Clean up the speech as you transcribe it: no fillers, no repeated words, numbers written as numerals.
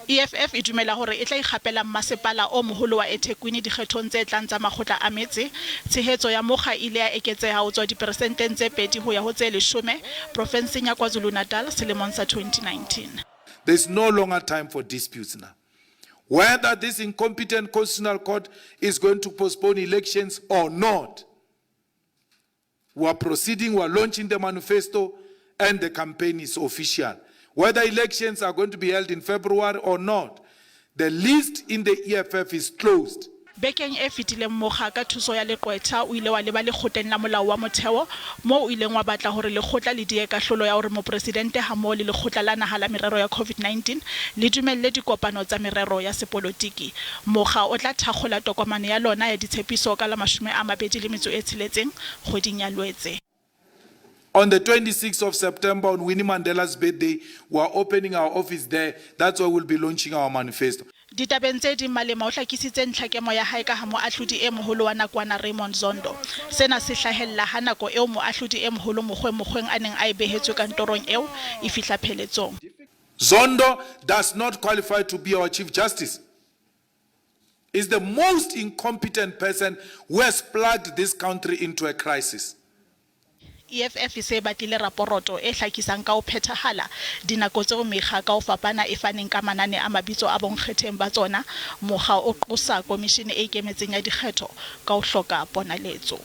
EFF e dumela hore e tla ikgapela masepala o moholo wa Ethekwini dikgethong tse tlang tsa makgotla a metse. Tshehetso ya Mokga ile ya eketseha ho tswa diperesenteng tse 2 ho ya ho tse 10 provinseng ya KwaZulu-Natal selemong sa 2019. There is no longer time for disputes now. Whether this incompetent constitutional court is going to postpone elections or not, we are proceeding, we are launching the manifesto, and the campaign is official. Whether elections are going to be held in February or not, the list in the EFF is closed. Bekeng e fetileng Mokga ka thuso ya leqwetha o ile wa leba lekgotleng la molao wa motheo mo o ileng wa batla hore lekgotla le die kahlolo ya hore mopresidente ha mo le lekgotla la naha la merero ya COVID-19 le dumelle dikopano tsa merero ya sepolotiki. Mokga o tla thakgola tokomane ya lona ya ditshepiso ka la 26 kgweding ya Loetse. On the 26th of September, on Winnie Mandela's birthday, we are opening our office there. That's why we'll be launching our manifesto. Ditabeng tse di malema o hlakisitse ntlhakemo ya hae ka ha moahlodi e moholo wa nakwana Raymond Zondo. Sena se hlahella ha nako eo moahlodi e moholo mokgweng a neng a behetswe kantorong eo e fihla pheletsong. Zondo does not qualify to be our Chief Justice. Is the most incompetent person who has plugged this country into a crisis. EFF se batlile raporoto e hlakisang ka o phethahala dinako tseo mekga ka o fapana e faneng ka manane a mabitso a nkgetheng ba tsona. Mokga o qosa komishene e ikemetseng ya dikgetho ka o hloka ponaletso.